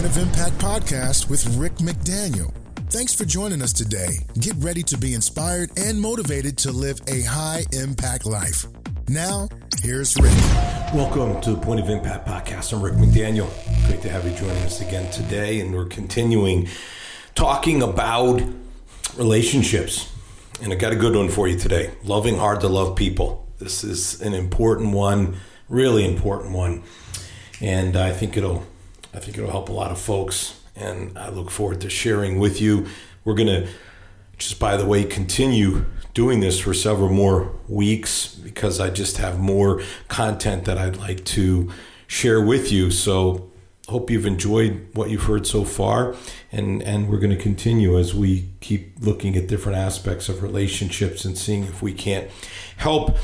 Point of Impact podcast with Rick McDaniel. Thanks for joining us today. Get ready to be inspired and motivated to live a high-impact life. Now, here's Rick. Welcome to the Point of Impact podcast. I'm Rick McDaniel. Great to have you joining us again today. And we're continuing talking about relationships. And I got a good one for you today. Loving hard to love people. This is an important one, really important one. And I think it'll help a lot of folks. And I look forward to sharing with you. We're going to, just by the way, continue doing this for several more weeks because I just have more content that I'd like to share with you. So hope you've enjoyed what you've heard so far. And we're going to continue as we keep looking at different aspects of relationships and seeing if we can't help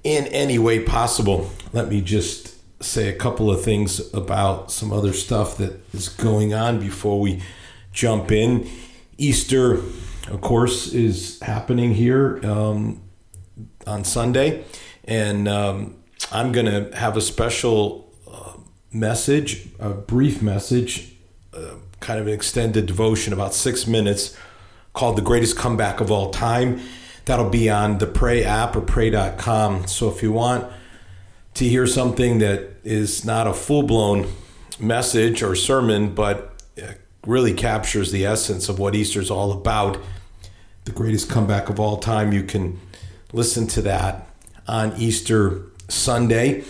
in any way possible. Let me just say a couple of things about some other stuff that is going on before we jump in. Easter, of course, is happening here on Sunday, and I'm going to have a special message, a brief message, kind of an extended devotion, about 6 minutes, called The Greatest Comeback of All Time. That'll be on the Pray app or pray.com. So if you want to hear something that is not a full-blown message or sermon, but really captures the essence of what Easter is all about, the greatest comeback of all time, you can listen to that on Easter Sunday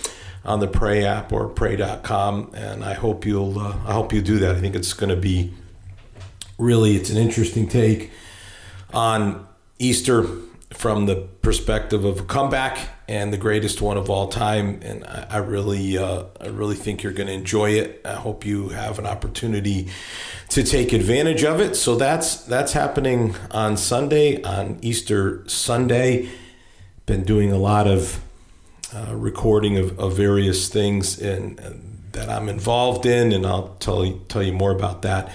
on the Pray app or pray.com. And I hope you'll do that. I think it's going to be it's an interesting take on Easter from the perspective of a comeback and the greatest one of all time. And I really think you're going to enjoy it. I hope you have an opportunity to take advantage of it. So that's happening on Sunday, on Easter Sunday. Been doing a lot of recording of various things that I'm involved in, and I'll tell you more about that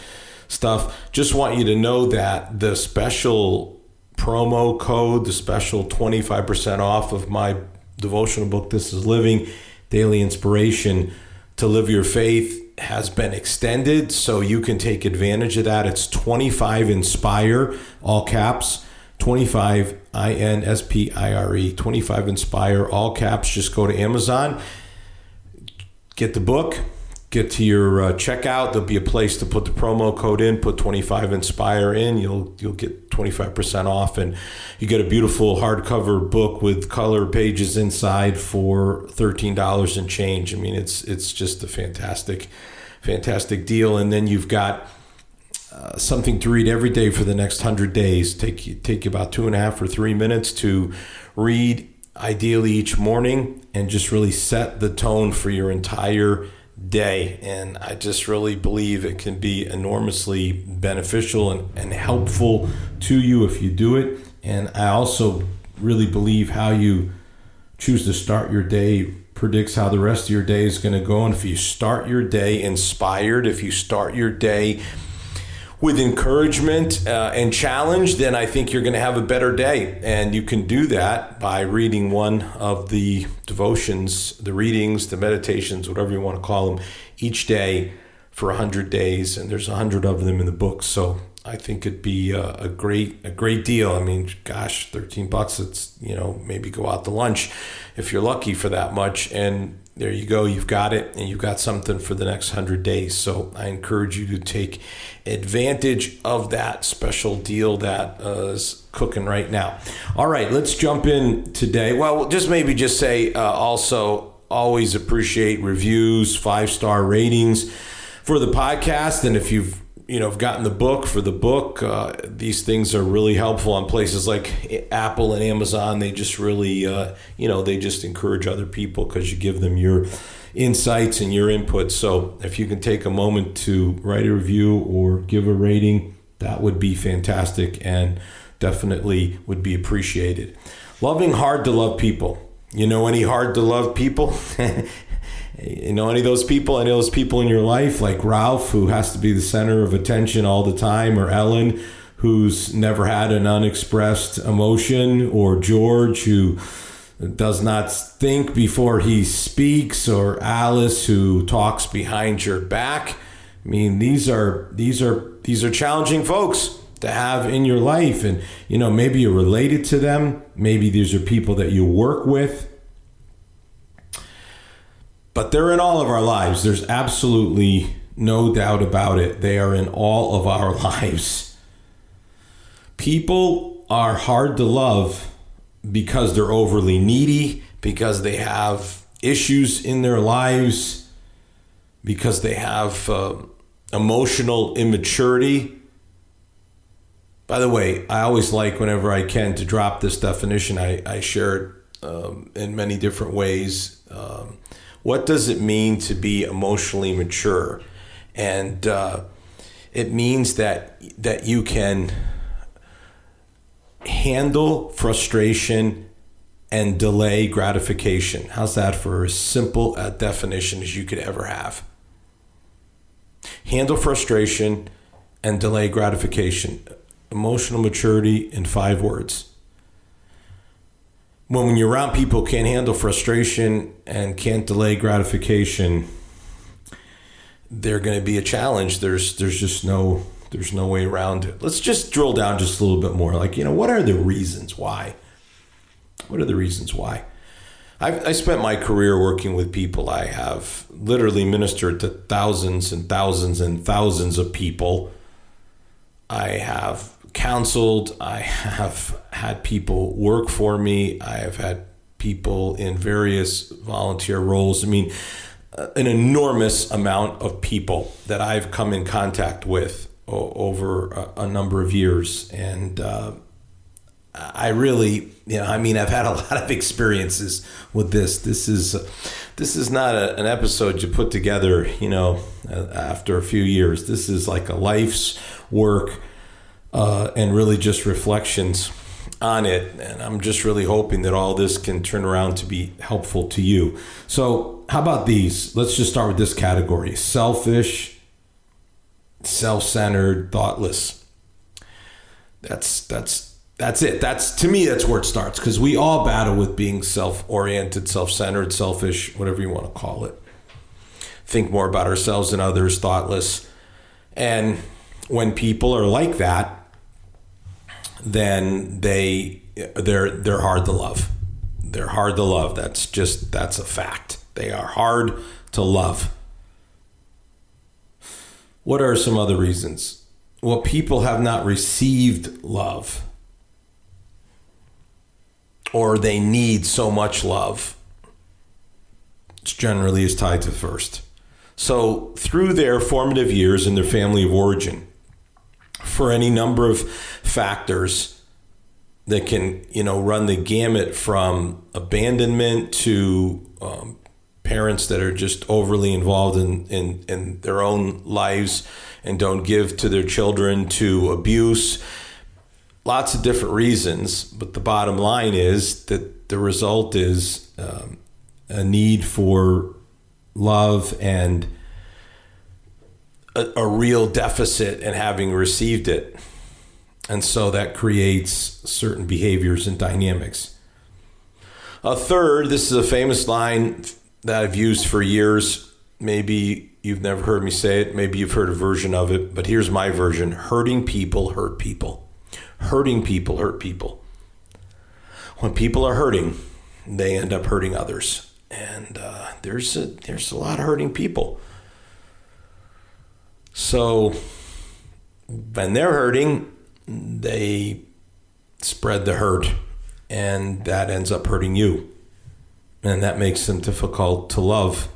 stuff. Just want you to know that the special promo code, the special 25% off of my devotional book, This is Living, Daily Inspiration to Live Your Faith, has been extended, so you can take advantage of that. It's 25 Inspire, all caps, 25 INSPIRE, 25 Inspire, all caps. Just go to Amazon, get the book, get to your checkout. There'll be a place to put the promo code in, put 25 Inspire in. You'll get 25% off, and you get a beautiful hardcover book with color pages inside for $13 and change. I mean, it's just a fantastic deal. And then you've got something to read every day for the next 100 days. Take you about 2.5 or 3 minutes to read, ideally each morning, and just really set the tone for your entire day. And I just really believe it can be enormously beneficial and helpful to you if you do it. And I also really believe how you choose to start your day predicts how the rest of your day is going to go. And if you start your day inspired, if you start your day with encouragement and challenge, then I think you're going to have a better day. And you can do that by reading one of the devotions, the readings, the meditations, whatever you want to call them, each day for 100 days. And there's 100 of them in the book. So I think it'd be a great deal. I mean, gosh, $13, it's, maybe go out to lunch if you're lucky for that much. And there you go. You've got it, and you've got something for the next 100 days. So I encourage you to take advantage of that special deal that is cooking right now. All right, let's jump in today. Well, just say also always appreciate reviews, 5-star ratings for the podcast. And if you've gotten the book, these things are really helpful on places like Apple and Amazon. They just really, they just encourage other people because you give them your insights and your input. So if you can take a moment to write a review or give a rating, that would be fantastic and definitely would be appreciated. Loving hard to love people. You know any hard to love people? You know any of those people? Any of those people in your life, like Ralph, who has to be the center of attention all the time, or Ellen, who's never had an unexpressed emotion, or George, who does not think before he speaks, or Alice, who talks behind your back? I mean, these are challenging folks to have in your life, and maybe you're related to them. Maybe these are people that you work with, but they're in all of our lives. There's absolutely no doubt about it. They are in all of our lives. People are hard to love because they're overly needy, because they have issues in their lives, because they have emotional immaturity. By the way, I always like, whenever I can, to drop this definition. I share it in many different ways. What does it mean to be emotionally mature? And it means that you can handle frustration and delay gratification. How's that for as simple a definition as you could ever have? Handle frustration and delay gratification. Emotional maturity in 5 words. When you're around people who can't handle frustration and can't delay gratification, they're going to be a challenge. There's just no way around it. Let's just drill down just a little bit more. Like, what are the reasons why? What are the reasons why? I spent my career working with people. I have literally ministered to thousands and thousands and thousands of people. I have counseled. I have had people work for me. I have had people in various volunteer roles. I mean, an enormous amount of people that I've come in contact with over a number of years. And I really, I've had a lot of experiences with this. This is not an episode you put together, after a few years. This is like a life's work and really just reflections on it. And I'm just really hoping that all this can turn around to be helpful to you. So how about these? Let's just start with this category: selfish, self-centered, thoughtless. That's it. To me, that's where it starts, because we all battle with being self-oriented, self-centered, selfish, whatever you want to call it. Think more about ourselves than others, thoughtless. And when people are like that, then they're hard to love. They're hard to love. That's a fact. They are hard to love. What are some other reasons? Well, people have not received love, or they need so much love. It generally is tied to first. So through their formative years in their family of origin, for any number of factors that can, run the gamut from abandonment to parents that are just overly involved in their own lives and don't give to their children, to abuse. Lots of different reasons, but the bottom line is that the result is a need for love and a real deficit in having received it. And so that creates certain behaviors and dynamics. A third, this is a famous line that I've used for years. Maybe you've never heard me say it. Maybe you've heard a version of it, but here's my version. Hurting people hurt people. Hurting people hurt people. When people are hurting, they end up hurting others. And there's a lot of hurting people. So when they're hurting, they spread the hurt, and that ends up hurting you. And that makes them difficult to love.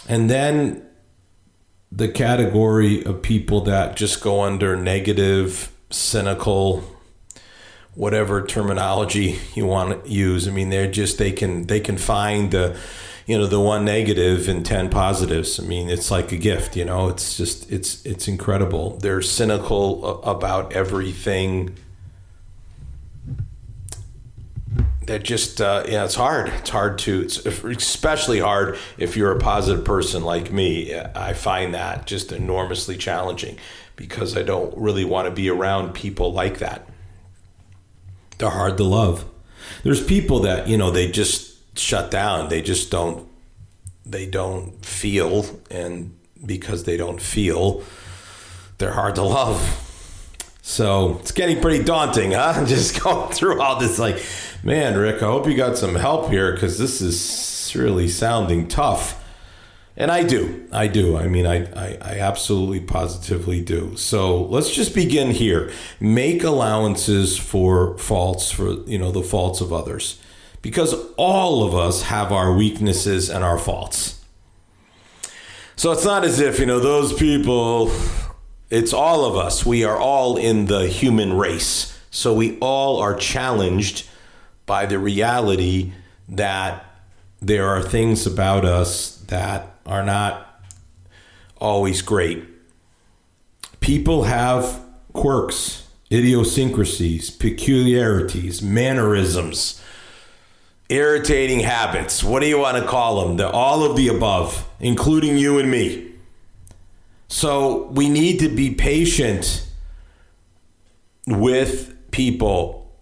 And then the category of people that just go under negative, cynical, whatever terminology you want to use. I mean, they can find the one negative and 10 positives. I mean, it's like a gift, it's incredible. They're cynical about everything. That just, it's hard. It's especially hard if you're a positive person like me. I find that just enormously challenging because I don't really want to be around people like that. They're hard to love. There's people that, they just shut down. They just don't they don't feel, and because they don't feel, they're hard to love. So it's getting pretty daunting, huh? Just going through all this, like, man, Rick, I hope you got some help here, because this is really sounding tough. And I do. I mean, I absolutely positively do. So let's just begin here. Make allowances for faults, for, the faults of others, because all of us have our weaknesses and our faults. So it's not as if, those people, it's all of us. We are all in the human race. So we all are challenged by the reality that there are things about us that are not always great. People have quirks, idiosyncrasies, peculiarities, mannerisms, irritating habits. What do you want to call them? They're all of the above, including you and me. So we need to be patient with people,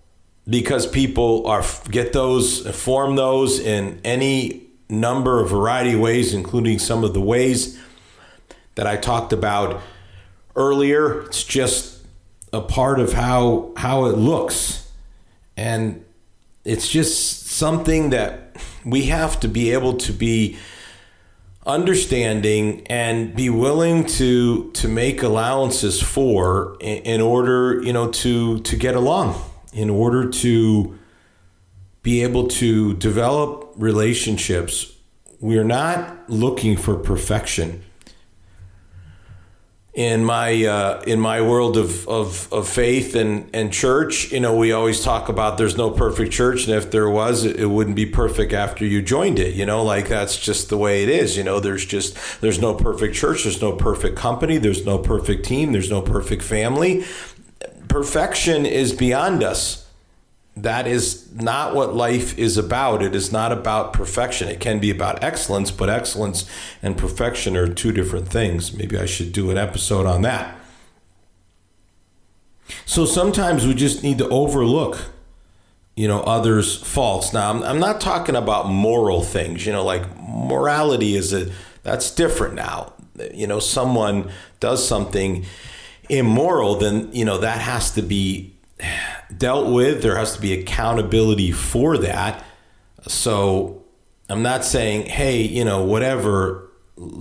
because people form those in any number of variety of ways, including some of the ways that I talked about earlier. It's just a part of how it looks. And it's just something that we have to be able to be understanding and be willing to make allowances for, in order, to get along, in order to be able to develop relationships. We're not looking for perfection. In my world of faith and church, we always talk about there's no perfect church, and if there was, it wouldn't be perfect after you joined it. Like, that's just the way it is. There's no perfect church, there's no perfect company, there's no perfect team, there's no perfect family. Perfection is beyond us. That is not what life is about. It is not about perfection. It can be about excellence, but excellence and perfection are two different things. Maybe I should do an episode on that. So sometimes we just need to overlook, others' faults. Now, I'm not talking about moral things, like morality that's different now. Someone does something immoral, then, that has to be dealt with. There has to be accountability for that. So I'm not saying, hey, whatever,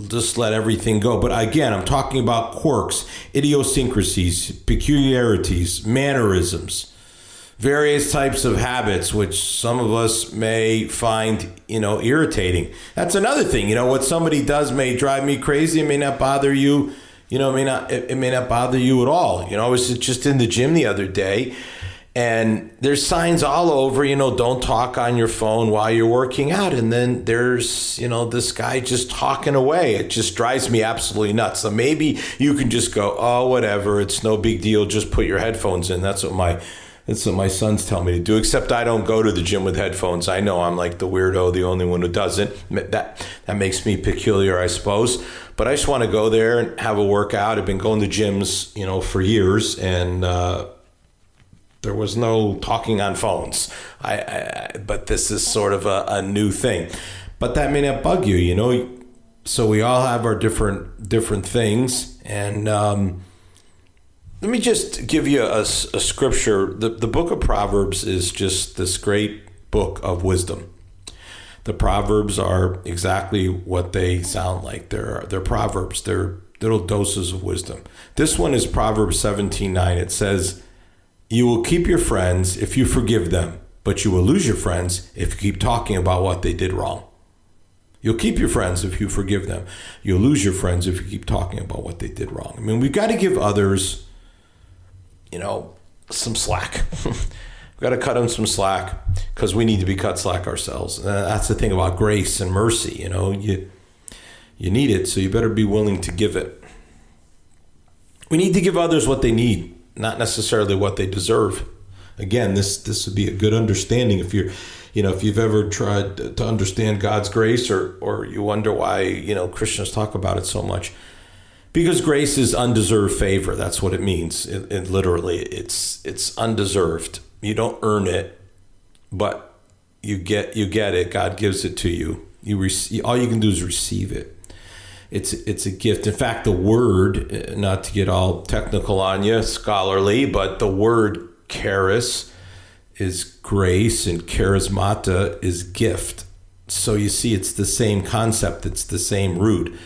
just let everything go. But again, I'm talking about quirks, idiosyncrasies, peculiarities, mannerisms, various types of habits, which some of us may find, irritating. That's another thing. What somebody does may drive me crazy. It may not bother you. It may not bother you at all. I was just in the gym the other day, and there's signs all over, don't talk on your phone while you're working out. And then there's, this guy just talking away. It just drives me absolutely nuts. So maybe you can just go, oh, whatever, it's no big deal. Just put your headphones in. That's what my sons tell me to do, except I don't go to the gym with headphones. I know I'm like the weirdo, the only one who doesn't. That makes me peculiar, I suppose. But I just want to go there and have a workout. I've been going to gyms, for years, and there was no talking on phones. But this is sort of a new thing. But that may not bug you, So we all have our different things, and let me just give you a scripture. The book of Proverbs is just this great book of wisdom. The Proverbs are exactly what they sound like. They're Proverbs. They're little doses of wisdom. This one is Proverbs 17:9. It says, "You will keep your friends if you forgive them, but you will lose your friends if you keep talking about what they did wrong." You'll keep your friends if you forgive them. You'll lose your friends if you keep talking about what they did wrong. I mean, we've got to give others, some slack. We've got to cut them some slack, because we need to be cut slack ourselves. And that's the thing about grace and mercy. You need it, so you better be willing to give it. We need to give others what they need, not necessarily what they deserve. Again, this would be a good understanding if you've ever tried to understand God's grace, or you wonder why, Christians talk about it so much. Because grace is undeserved favor. That's what it means. It literally, it's undeserved. You don't earn it, but you get it. God gives it to you. All you can do is receive it. It's a gift. In fact, the word, not to get all technical on you, scholarly, but the word charis is grace and charismata is gift. So you see, it's the same concept. It's the same root.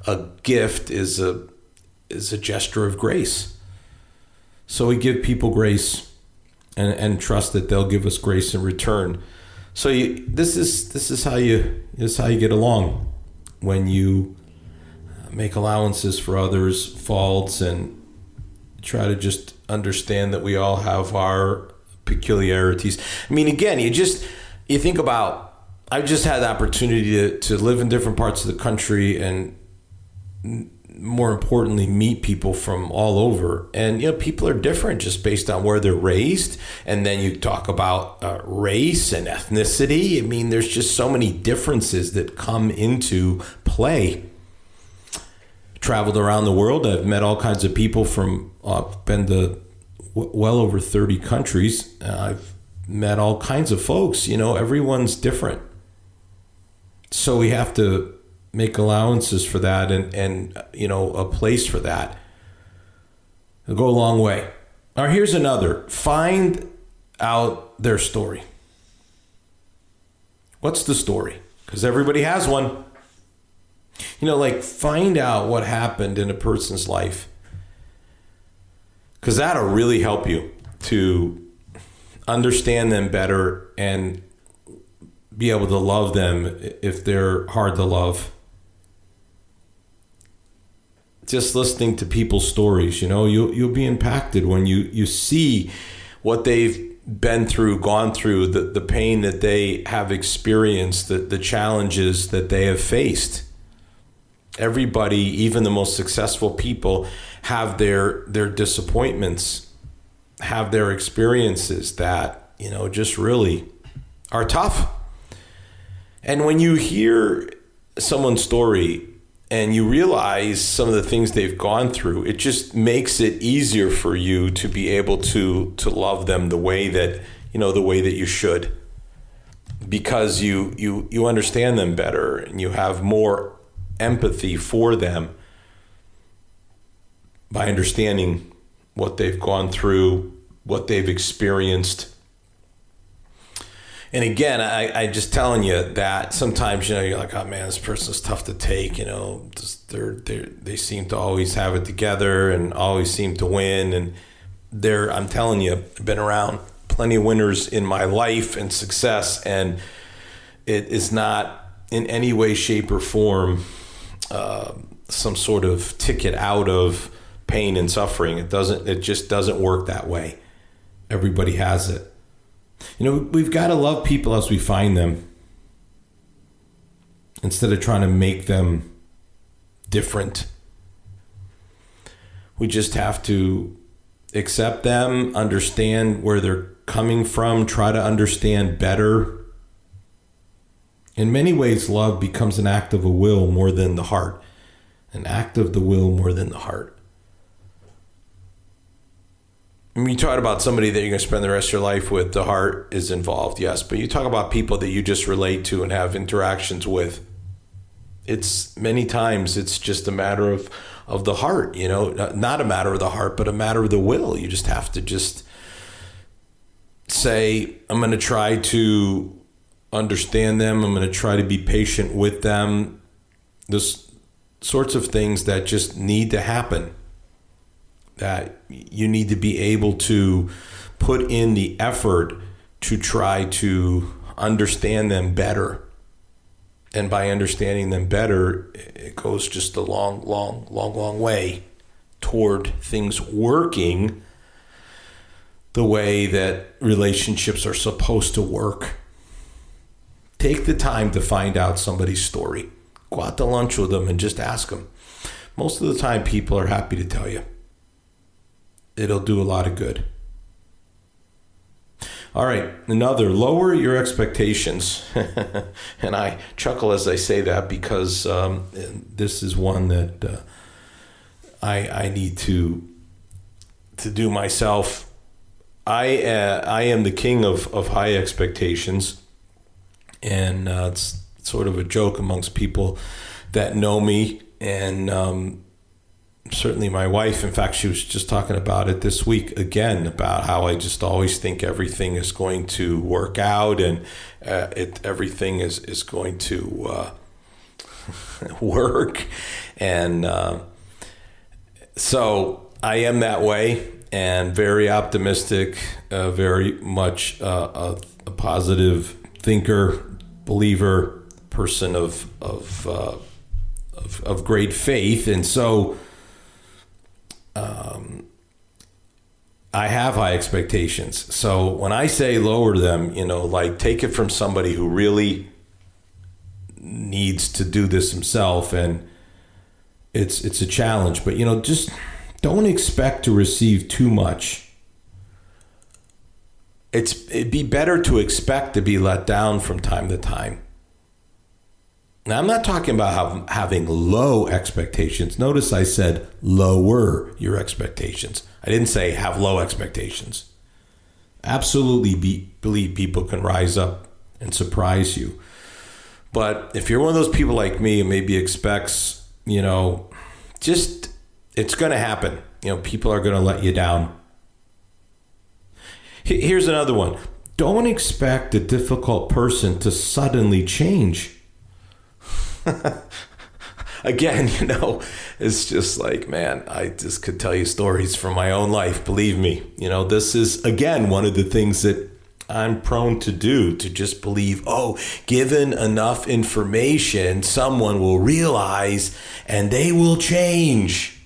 A gift is a gesture of grace. So we give people grace and trust that they'll give us grace in return. So this is how you get along when you make allowances for others' faults and try to just understand that we all have our peculiarities. I mean, again, you think about, I've just had the opportunity to live in different parts of the country and more importantly, meet people from all over. And, people are different just based on where they're raised. And then you talk about race and ethnicity. I mean, there's just so many differences that come into play. Traveled around the world. I've met all kinds of people from, I've been to well over 30 countries. I've met all kinds of folks. Everyone's different. So we have to make allowances for that and a place for that. It'll go a long way. All right, here's another. Find out their story. What's the story? Because everybody has one. Find out what happened in a person's life. Because that'll really help you to understand them better and be able to love them if they're hard to love. Just listening to people's stories, you'll be impacted when you see what they've been through, gone through, the pain that they have experienced, the challenges that they have faced. Everybody, even the most successful people, have their disappointments, have their experiences that, just really are tough. And when you hear someone's story and you realize some of the things they've gone through, it just makes it easier for you to be able to love them the way that you should, because you understand them better and you have more empathy for them by understanding what they've gone through, what they've experienced. And again, I just telling you that sometimes, you're like, oh man, this person's tough to take, they seem to always have it together and always seem to win. And I'm telling you, I've been around plenty of winners in my life and success, and it is not in any way, shape, or form some sort of ticket out of pain and suffering. It just doesn't work that way. Everybody has it. We've got to love people as we find them instead of trying to make them different. We just have to accept them, understand where they're coming from, try to understand better. In many ways, love becomes an act of the will more than the heart. An act of the will more than the heart. When you talk about somebody that you're going to spend the rest of your life with, the heart is involved, yes. But you talk about people that you just relate to and have interactions with. It's many times it's just a matter of the heart, not a matter of the heart, but a matter of the will. You just have to just say, I'm going to try to understand them. I'm going to try to be patient with them. Those sorts of things that just need to happen. That you need to be able to put in the effort to try to understand them better. And by understanding them better, it goes just a long way toward things working the way that relationships are supposed to work. Take the time to find out somebody's story. Go out to lunch with them and just ask them. Most of the time, people are happy to tell you. It'll do a lot of good. All right, another, lower your expectations. And I chuckle as I say that because this is one that I need to do myself. I am the king of high expectations, and it's sort of a joke amongst people that know me, and certainly my wife. In fact, she was just talking about it this week again, about how I just always think everything is going to work out, and everything is going to work. And so I am that way, and very optimistic, very much a positive thinker, believer, person of great faith. And so I have high expectations. So when I say lower them, like take it from somebody who really needs to do this himself, and it's a challenge. But just don't expect to receive too much. It'd be better to expect to be let down from time to time. Now, I'm not talking about having low expectations. Notice I said lower your expectations. I didn't say have low expectations. Absolutely believe people can rise up and surprise you. But if you're one of those people like me who maybe expects, just it's going to happen. People are going to let you down. Here's another one. Don't expect a difficult person to suddenly change. Again, it's just like, man, I just could tell you stories from my own life. Believe me, this is, again, one of the things that I'm prone to do, to just believe, given enough information, someone will realize and they will change.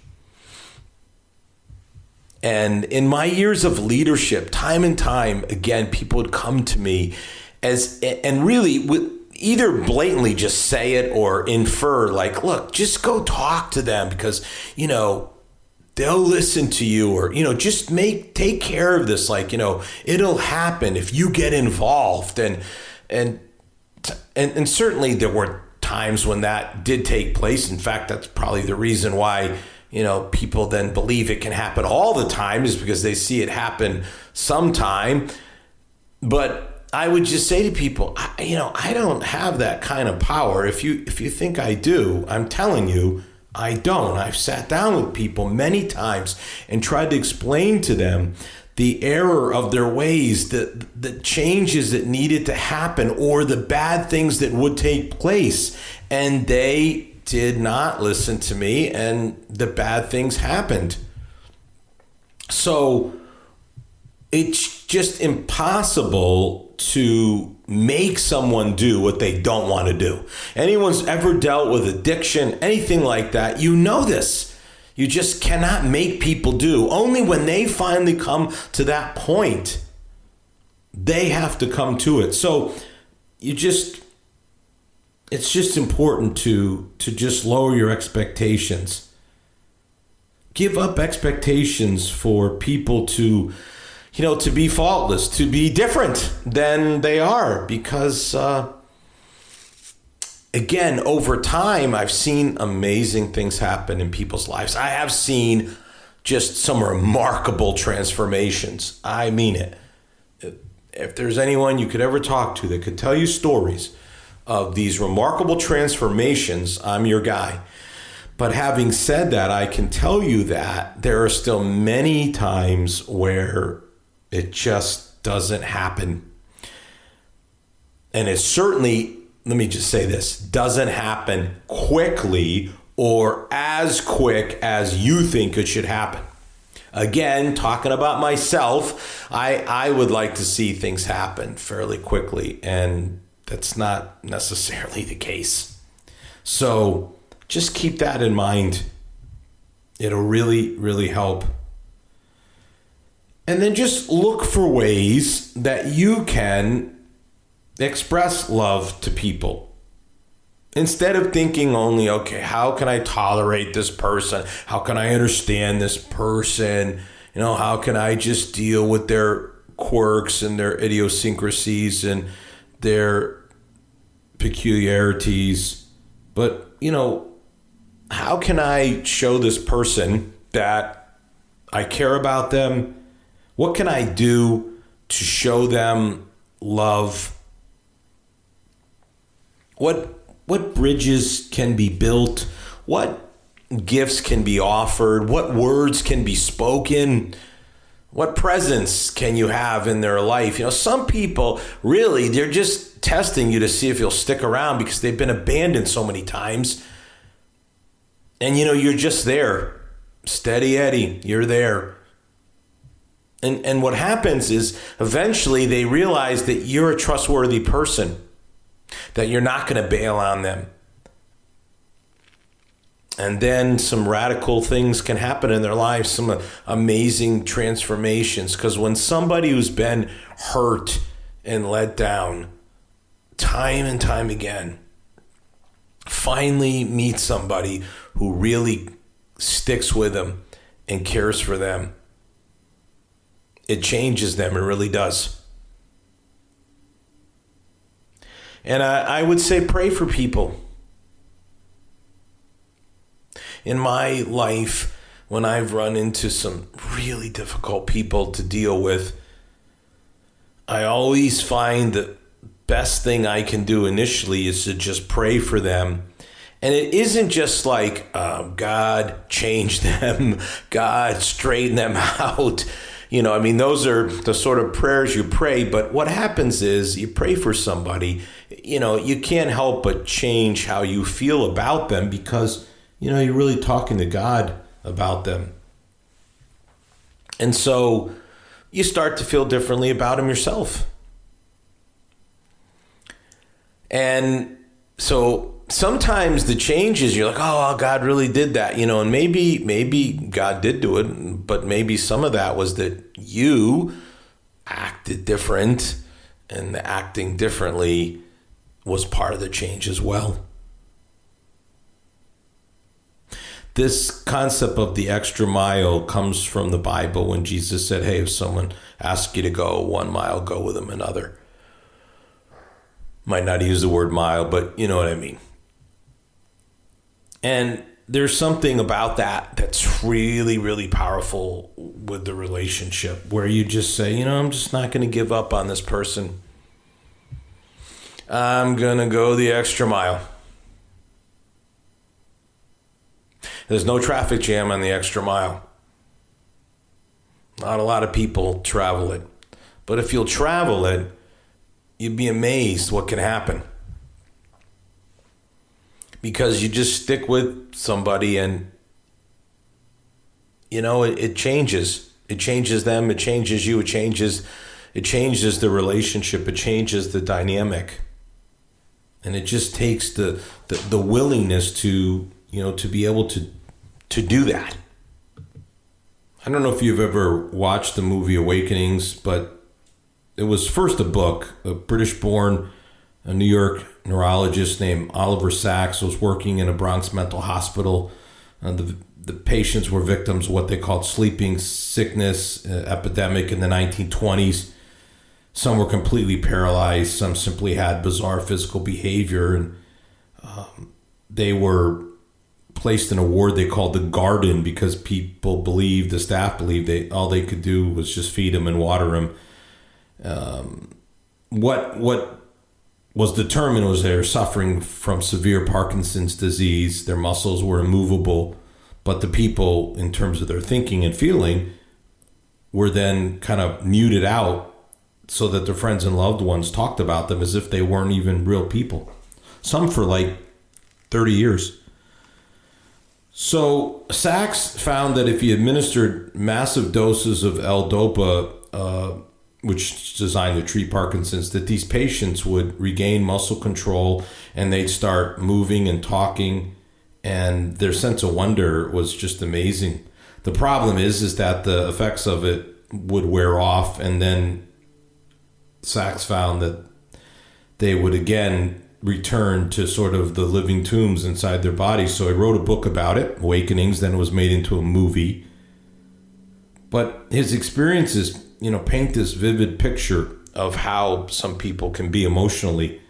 And in my years of leadership, time and time again, people would come to me and really with either blatantly just say it or infer, like, look, just go talk to them because, they'll listen to you, or, just take care of this. Like, it'll happen if you get involved. And certainly there were times when that did take place. In fact, that's probably the reason why, people then believe it can happen all the time, is because they see it happen sometime. But I would just say to people, I don't have that kind of power. If you think I do, I'm telling you, I don't. I've sat down with people many times and tried to explain to them the error of their ways, the changes that needed to happen, or the bad things that would take place. And they did not listen to me, and the bad things happened. So it's just impossible to make someone do what they don't want to do. Anyone's ever dealt with addiction, anything like that, this. You just cannot make people do. Only when they finally come to that point, they have to come to it. So it's just important to just lower your expectations. Give up expectations for people to be faultless, to be different than they are. Because, again, over time, I've seen amazing things happen in people's lives. I have seen just some remarkable transformations. I mean it. If there's anyone you could ever talk to that could tell you stories of these remarkable transformations, I'm your guy. But having said that, I can tell you that there are still many times where it just doesn't happen. And it certainly, let me just say this, doesn't happen quickly or as quick as you think it should happen. Again, talking about myself, I would like to see things happen fairly quickly, and that's not necessarily the case. So just keep that in mind. It'll really, really help. And then just look for ways that you can express love to people. Instead of thinking only, okay, how can I tolerate this person? How can I understand this person? How can I just deal with their quirks and their idiosyncrasies and their peculiarities? But, how can I show this person that I care about them? What can I do to show them love? What bridges can be built? What gifts can be offered? What words can be spoken? What presence can you have in their life? Some people really, they're just testing you to see if you'll stick around because they've been abandoned so many times. And you're just there. Steady Eddie, you're there. And what happens is eventually they realize that you're a trustworthy person, that you're not going to bail on them. And then some radical things can happen in their lives, some amazing transformations. Because when somebody who's been hurt and let down time and time again finally meets somebody who really sticks with them and cares for them, it changes them. It really does. And I would say pray for people. In my life, when I've run into some really difficult people to deal with, I always find the best thing I can do initially is to just pray for them. And it isn't just like, God change them, God straighten them out. Those are the sort of prayers you pray. But what happens is you pray for somebody, you can't help but change how you feel about them because you're really talking to God about them. And so you start to feel differently about them yourself. And so sometimes the changes, you're like, oh, God really did that, and maybe God did do it, but maybe some of that was that you acted different, and the acting differently was part of the change as well. This concept of the extra mile comes from the Bible when Jesus said, hey, if someone asks you to go 1 mile, go with them another. Might not use the word mile, but you know what I mean. And there's something about that that's really, really powerful with the relationship where you just say, I'm just not going to give up on this person. I'm going to go the extra mile. There's no traffic jam on the extra mile. Not a lot of people travel it. But if you'll travel it, you'd be amazed what can happen. Because you just stick with somebody and, it changes. It changes them. It changes you. It changes the relationship. It changes the dynamic. And it just takes the willingness to be able to do that. I don't know if you've ever watched the movie Awakenings, but it was first a book. A British-born, a New York neurologist named Oliver Sacks was working in a Bronx mental hospital. The patients were victims of what they called sleeping sickness epidemic in the 1920s. Some were completely paralyzed. Some simply had bizarre physical behavior, and they were placed in a ward they called the Garden because the staff believed all they could do was just feed them and water them. What was determined was they were suffering from severe Parkinson's disease. Their muscles were immovable, but the people, in terms of their thinking and feeling, were then kind of muted out so that their friends and loved ones talked about them as if they weren't even real people. Some for like 30 years. So Sacks found that if he administered massive doses of L-Dopa, which is designed to treat Parkinson's, that these patients would regain muscle control and they'd start moving and talking, and their sense of wonder was just amazing. The problem is that the effects of it would wear off, and then Sacks found that they would again return to sort of the living tombs inside their bodies. So he wrote a book about it, Awakenings, then it was made into a movie. But his experiences, paint this vivid picture of how some people can be emotionally.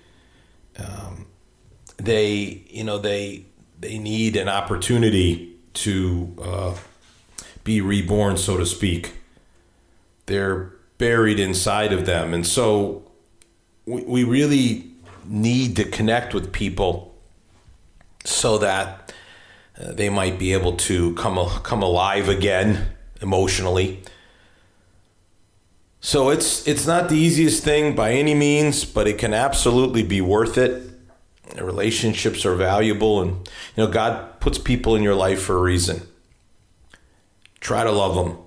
They need an opportunity to be reborn, so to speak. They're buried inside of them. And so we really need to connect with people so that they might be able to come alive again emotionally. So it's not the easiest thing by any means, but it can absolutely be worth it. Relationships are valuable, and God puts people in your life for a reason. Try to love them.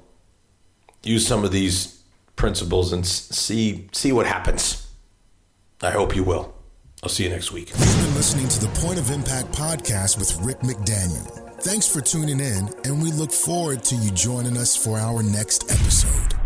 Use some of these principles and see what happens. I hope you will. I'll see you next week. You've been listening to the Point of Impact podcast with Rick McDaniel. Thanks for tuning in, and we look forward to you joining us for our next episode.